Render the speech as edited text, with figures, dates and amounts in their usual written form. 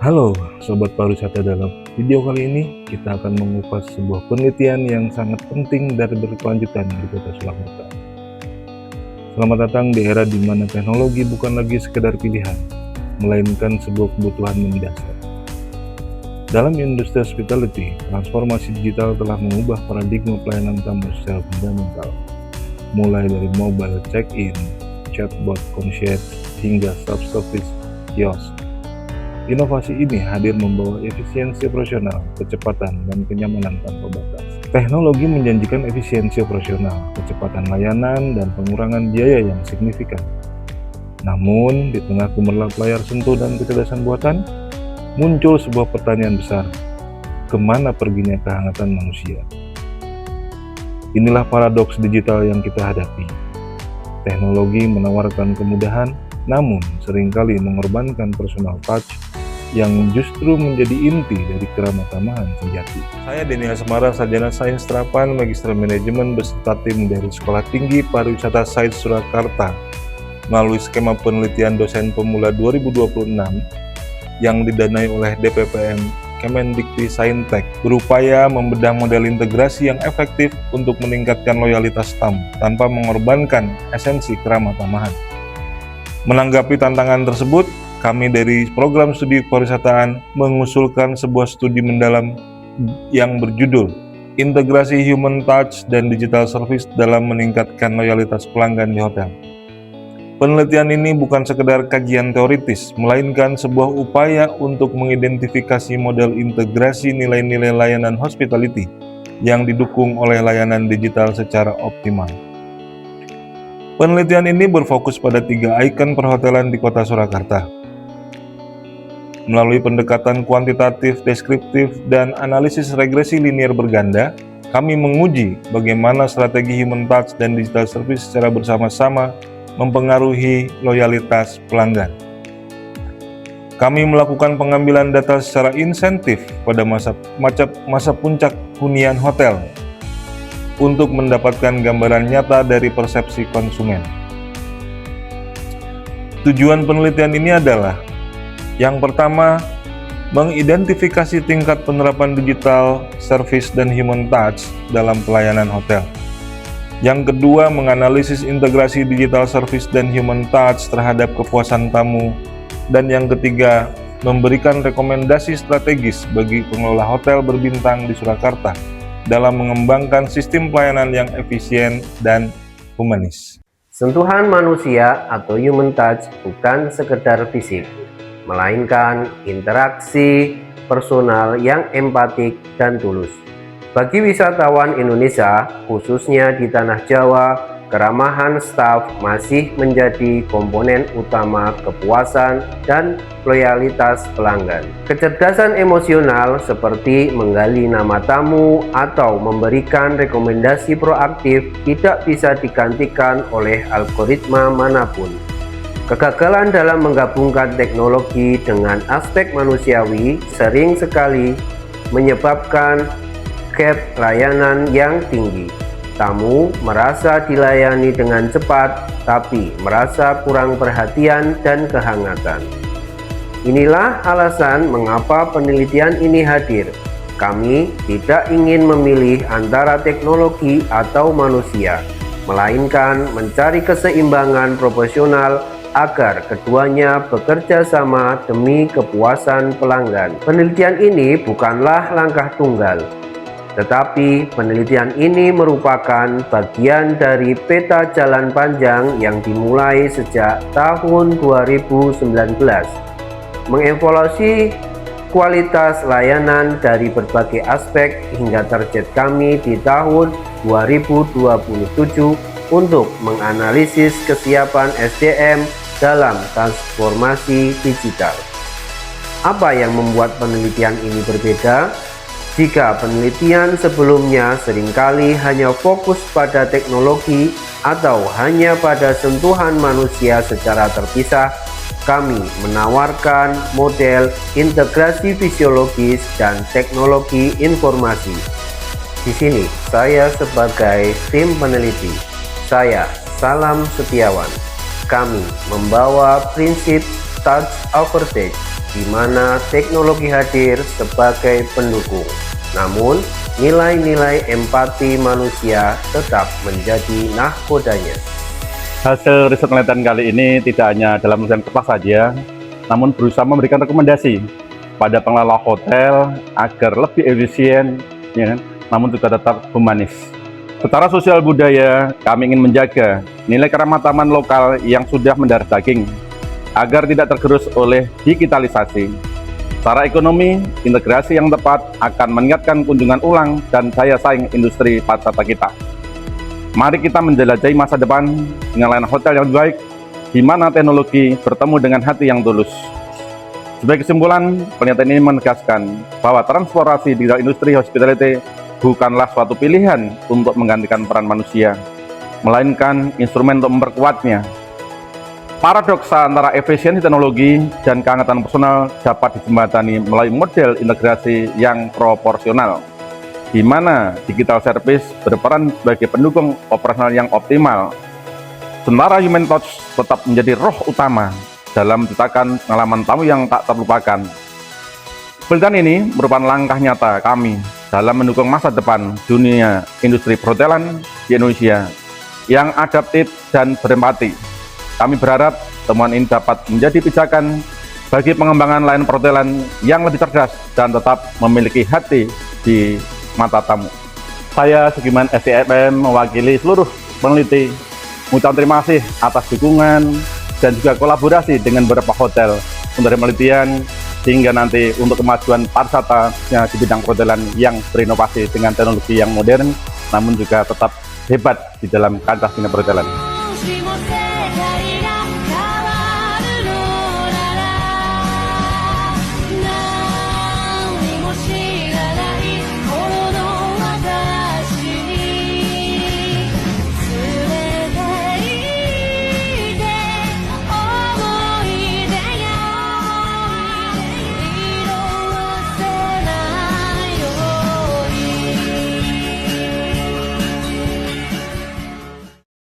Halo Sobat Pariwisata, dalam video kali ini kita akan mengupas sebuah penelitian yang sangat penting dan berkelanjutan di Kota Surakarta. Selamat datang di era di mana teknologi bukan lagi sekedar pilihan, melainkan sebuah kebutuhan mendasar. Dalam industri hospitality, transformasi digital telah mengubah paradigma pelayanan tamu secara fundamental, mulai dari mobile check-in, chatbot concierge, hingga self-service kiosk. Inovasi ini hadir membawa efisiensi operasional, kecepatan, dan kenyamanan tanpa batas. Teknologi menjanjikan efisiensi operasional, kecepatan layanan, dan pengurangan biaya yang signifikan. Namun, di tengah gemerlap layar sentuh dan kecerdasan buatan, muncul sebuah pertanyaan besar: kemana perginya kehangatan manusia? Inilah paradoks digital yang kita hadapi. Teknologi menawarkan kemudahan, namun seringkali mengorbankan personal touch yang justru menjadi inti dari keramah-tamahan sejati. Saya Daniel Semara, sarjana Sains Terapan, Magister Manajemen beserta tim dari Sekolah Tinggi Pariwisata Sains Surakarta melalui skema penelitian dosen pemula 2026 yang didanai oleh DPPM Kemendikti Saintek, berupaya membedah model integrasi yang efektif untuk meningkatkan loyalitas tamu tanpa mengorbankan esensi keramah-tamahan. Menanggapi tantangan tersebut, kami dari program studi pariwisataan mengusulkan sebuah studi mendalam yang berjudul Integrasi Human Touch dan Digital Service dalam meningkatkan loyalitas pelanggan di hotel. Penelitian ini bukan sekedar kajian teoritis, melainkan sebuah upaya untuk mengidentifikasi model integrasi nilai-nilai layanan hospitality yang didukung oleh layanan digital secara optimal. Penelitian ini berfokus pada 3 ikon perhotelan di Kota Surakarta. Melalui pendekatan kuantitatif, deskriptif, dan analisis regresi linier berganda, kami menguji bagaimana strategi human touch dan digital service secara bersama-sama mempengaruhi loyalitas pelanggan. Kami melakukan pengambilan data secara insentif pada masa puncak hunian hotel untuk mendapatkan gambaran nyata dari persepsi konsumen. Tujuan penelitian ini adalah: yang pertama, mengidentifikasi tingkat penerapan digital, service, dan human touch dalam pelayanan hotel. Yang kedua, menganalisis integrasi digital service dan human touch terhadap kepuasan tamu. Dan yang ketiga, memberikan rekomendasi strategis bagi pengelola hotel berbintang di Surakarta dalam mengembangkan sistem pelayanan yang efisien dan humanis. Sentuhan manusia atau human touch bukan sekedar fisik, melainkan interaksi personal yang empatik dan tulus. Bagi wisatawan Indonesia, khususnya di Tanah Jawa, keramahan staf masih menjadi komponen utama kepuasan dan loyalitas pelanggan. Kecerdasan emosional seperti menggali nama tamu atau memberikan rekomendasi proaktif tidak bisa digantikan oleh algoritma manapun. Kegagalan dalam menggabungkan teknologi dengan aspek manusiawi sering sekali menyebabkan gap layanan yang tinggi. Tamu merasa dilayani dengan cepat, tapi merasa kurang perhatian dan kehangatan. Inilah alasan mengapa penelitian ini hadir. Kami tidak ingin memilih antara teknologi atau manusia, melainkan mencari keseimbangan proporsional agar keduanya bekerja sama demi kepuasan pelanggan. Penelitian ini bukanlah langkah tunggal, tetapi penelitian ini merupakan bagian dari peta jalan panjang yang dimulai sejak tahun 2019, mengevaluasi kualitas layanan dari berbagai aspek hingga target kami di tahun 2027 untuk menganalisis kesiapan SDM dalam transformasi digital. Apa yang membuat penelitian ini berbeda? Jika penelitian sebelumnya seringkali hanya fokus pada teknologi atau hanya pada sentuhan manusia secara terpisah, kami menawarkan model integrasi fisiologis dan teknologi informasi. Di sini saya sebagai tim peneliti. Saya Salam Setiawan. Kami membawa prinsip touch over tech di mana teknologi hadir sebagai pendukung. Namun, nilai-nilai empati manusia tetap menjadi nahkodanya. Hasil riset penelitian kali ini tidak hanya dalam tulisan kertas saja, namun berusaha memberikan rekomendasi pada pengelola hotel agar lebih efisien, ya, namun juga tetap humanis. Secara sosial budaya, kami ingin menjaga nilai keramataman lokal yang sudah mendarah daging, agar tidak tergerus oleh digitalisasi. Secara ekonomi, integrasi yang tepat akan meningkatkan kunjungan ulang dan daya saing industri pariwisata kita. Mari kita menjelajahi masa depan dengan layanan hotel yang lebih baik, di mana teknologi bertemu dengan hati yang tulus. Sebagai kesimpulan, penelitian ini menegaskan bahwa transformasi digital industri hospitality bukanlah suatu pilihan untuk menggantikan peran manusia, melainkan instrumen untuk memperkuatnya. Paradoks antara efisiensi teknologi dan kehangatan personal dapat dijembatani melalui model integrasi yang proporsional, di mana digital service berperan sebagai pendukung operasional yang optimal, sementara human touch tetap menjadi roh utama dalam menciptakan pengalaman tamu yang tak terlupakan. Penelitian ini merupakan langkah nyata kami dalam mendukung masa depan dunia industri perhotelan di Indonesia yang adaptif dan berempati. Kami berharap temuan ini dapat menjadi pijakan bagi pengembangan layanan perhotelan yang lebih cerdas dan tetap memiliki hati di mata tamu. Saya Sugiman SCFM mewakili seluruh peneliti mengucapkan terima kasih atas dukungan dan juga kolaborasi dengan beberapa hotel untuk penelitian sehingga nanti untuk kemajuan pariwisata di bidang perhotelan yang berinovasi dengan teknologi yang modern namun juga tetap hebat di dalam kancah dunia perhotelan.